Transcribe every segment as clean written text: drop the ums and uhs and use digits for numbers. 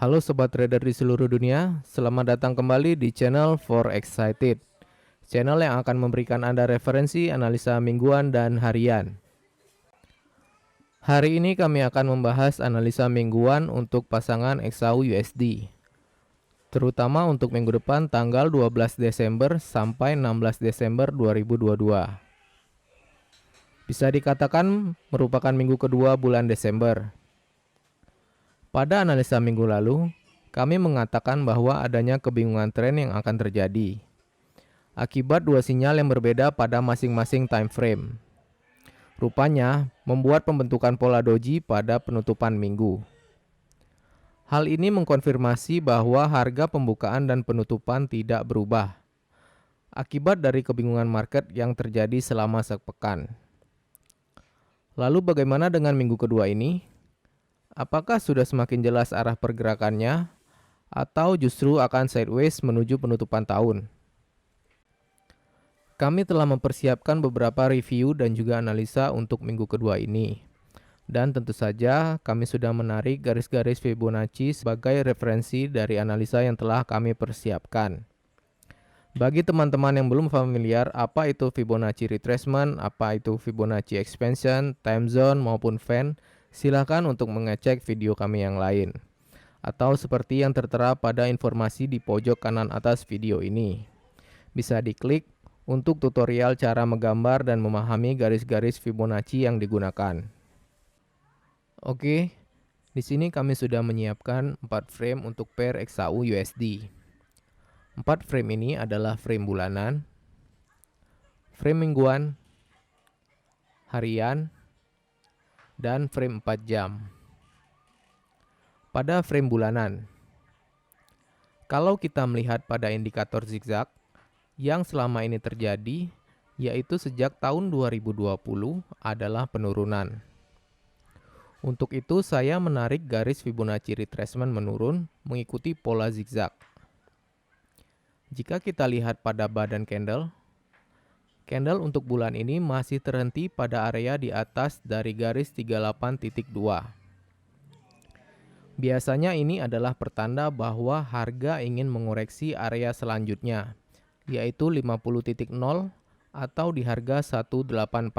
Halo sobat trader di seluruh dunia, selamat datang kembali di channel For Excited. Channel yang akan memberikan Anda referensi analisa mingguan dan harian. Hari ini kami akan membahas analisa mingguan untuk pasangan XAU USD, terutama untuk minggu depan tanggal 12 Desember sampai 16 Desember 2022. Bisa dikatakan merupakan minggu kedua bulan Desember. Pada analisa minggu lalu, kami mengatakan bahwa adanya kebingungan tren yang akan terjadi akibat dua sinyal yang berbeda pada masing-masing time frame. Rupanya, membuat pembentukan pola doji pada penutupan minggu. Hal ini mengkonfirmasi bahwa harga pembukaan dan penutupan tidak berubah akibat dari kebingungan market yang terjadi selama sepekan. Lalu bagaimana dengan minggu kedua ini? Apakah sudah semakin jelas arah pergerakannya, atau justru akan sideways menuju penutupan tahun? Kami telah mempersiapkan beberapa review dan juga analisa untuk minggu kedua ini. Dan tentu saja kami sudah menarik garis-garis Fibonacci sebagai referensi dari analisa yang telah kami persiapkan. Bagi teman-teman yang belum familiar apa itu Fibonacci retracement, apa itu Fibonacci expansion, time zone maupun fan, silakan untuk mengecek video kami yang lain, atau seperti yang tertera pada informasi di pojok kanan atas video ini. Bisa diklik untuk tutorial cara menggambar dan memahami garis-garis Fibonacci yang digunakan. Oke, di sini kami sudah menyiapkan 4 frame untuk pair XAU USD. 4 frame ini adalah frame bulanan, frame mingguan, harian, dan frame 4 jam. Pada frame bulanan, kalau kita melihat pada indikator zigzag yang selama ini terjadi, yaitu sejak tahun 2020 adalah penurunan. Untuk itu saya menarik garis Fibonacci retracement menurun mengikuti pola zigzag. Jika kita lihat pada badan candle untuk bulan ini masih terhenti pada area di atas dari garis 38.2. Biasanya ini adalah pertanda bahwa harga ingin mengoreksi area selanjutnya, yaitu 50.0 atau di harga 1845.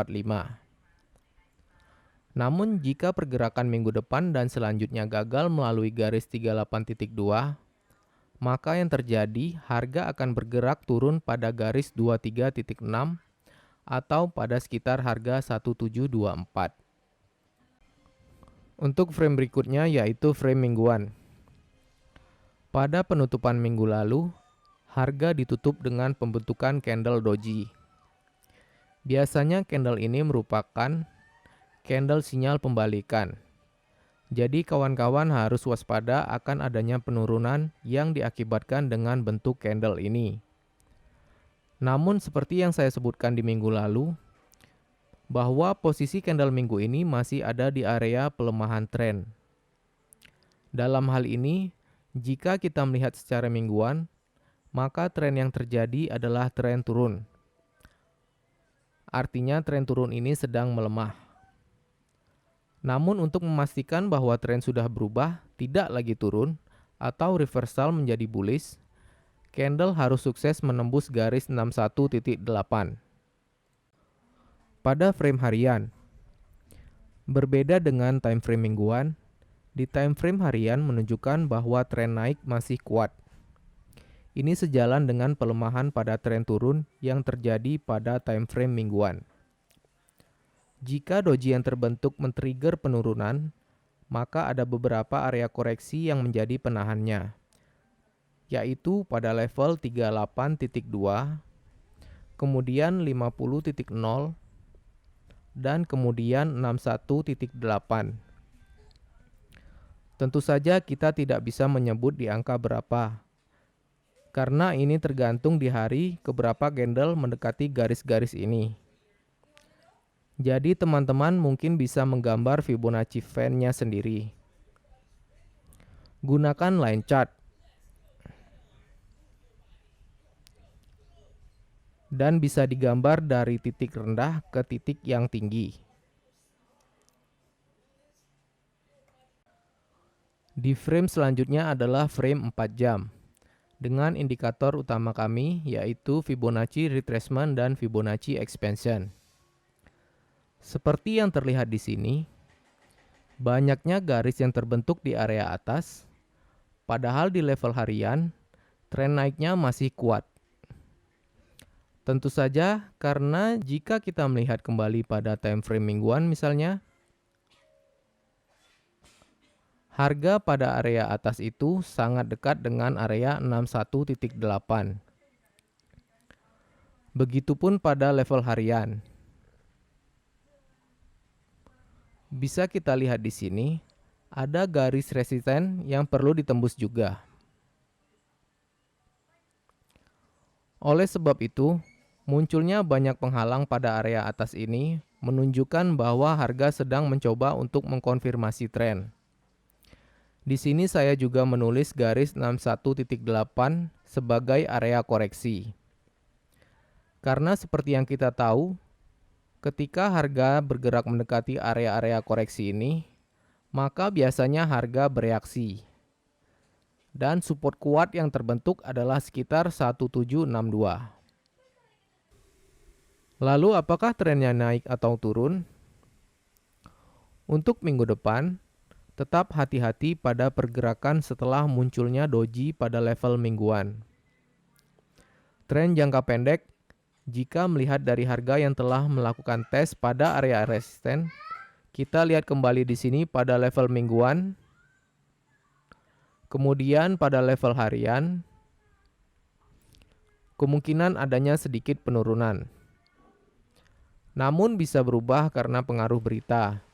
Namun jika pergerakan minggu depan dan selanjutnya gagal melalui garis 38.2, maka yang terjadi harga akan bergerak turun pada garis 23.6 atau pada sekitar harga 1724. Untuk frame berikutnya yaitu frame mingguan. Pada penutupan minggu lalu, harga ditutup dengan pembentukan candle doji. Biasanya candle ini merupakan candle sinyal pembalikan. Jadi kawan-kawan harus waspada akan adanya penurunan yang diakibatkan dengan bentuk candle ini. Namun seperti yang saya sebutkan di minggu lalu, bahwa posisi candle minggu ini masih ada di area pelemahan tren. Dalam hal ini, jika kita melihat secara mingguan, maka tren yang terjadi adalah tren turun. Artinya tren turun ini sedang melemah. Namun untuk memastikan bahwa tren sudah berubah, tidak lagi turun, atau reversal menjadi bullish, candle harus sukses menembus garis 61.8. Pada frame harian, berbeda dengan time frame mingguan, di time frame harian menunjukkan bahwa tren naik masih kuat. Ini sejalan dengan pelemahan pada tren turun yang terjadi pada time frame mingguan. Jika doji yang terbentuk men-trigger penurunan, maka ada beberapa area koreksi yang menjadi penahannya, yaitu pada level 38.2, kemudian 50.0, dan kemudian 61.8. Tentu saja kita tidak bisa menyebut di angka berapa, karena ini tergantung di hari keberapa candle mendekati garis-garis ini. Jadi teman-teman mungkin bisa menggambar Fibonacci fan-nya sendiri. Gunakan line chart. Dan bisa digambar dari titik rendah ke titik yang tinggi. Di frame selanjutnya adalah frame 4 jam dengan indikator utama kami yaitu Fibonacci retracement dan Fibonacci expansion. Seperti yang terlihat di sini, banyaknya garis yang terbentuk di area atas, padahal di level harian, tren naiknya masih kuat. Tentu saja karena jika kita melihat kembali pada time frame mingguan misalnya, harga pada area atas itu sangat dekat dengan area 61.8. Begitupun pada level harian. Bisa kita lihat di sini, ada garis resisten yang perlu ditembus juga. Oleh sebab itu, munculnya banyak penghalang pada area atas ini menunjukkan bahwa harga sedang mencoba untuk mengkonfirmasi tren. Di sini saya juga menulis garis 61.8 sebagai area koreksi. Karena seperti yang kita tahu, ketika harga bergerak mendekati area-area koreksi ini, maka biasanya harga bereaksi. Dan support kuat yang terbentuk adalah sekitar 1762. Lalu apakah trennya naik atau turun? Untuk minggu depan, tetap hati-hati pada pergerakan setelah munculnya doji pada level mingguan. Tren jangka pendek, jika melihat dari harga yang telah melakukan tes pada area resisten, kita lihat kembali di sini pada level mingguan, kemudian pada level harian, kemungkinan adanya sedikit penurunan. Namun bisa berubah karena pengaruh berita.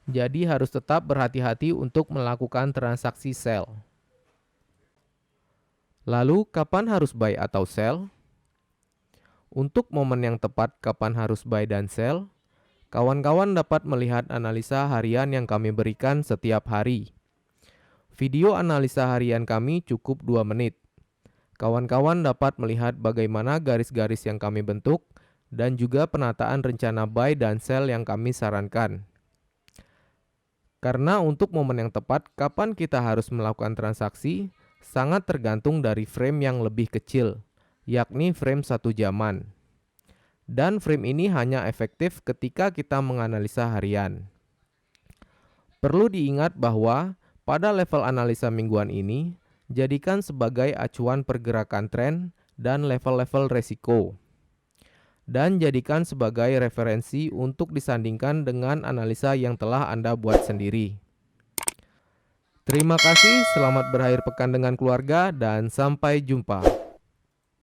Jadi harus tetap berhati-hati untuk melakukan transaksi sell. Lalu kapan harus buy atau sell? Untuk momen yang tepat kapan harus buy dan sell, kawan-kawan dapat melihat analisa harian yang kami berikan setiap hari. Video analisa harian kami cukup 2 menit. Kawan-kawan dapat melihat bagaimana garis-garis yang kami bentuk dan juga penataan rencana buy dan sell yang kami sarankan. Karena untuk momen yang tepat kapan kita harus melakukan transaksi sangat tergantung dari frame yang lebih kecil, yakni frame 1 jaman. Dan frame ini hanya efektif ketika kita menganalisa harian. Perlu diingat bahwa pada level analisa mingguan ini, jadikan sebagai acuan pergerakan tren dan level-level resiko. Dan jadikan sebagai referensi untuk disandingkan dengan analisa yang telah Anda buat sendiri. Terima kasih, selamat berakhir pekan dengan keluarga, dan sampai jumpa.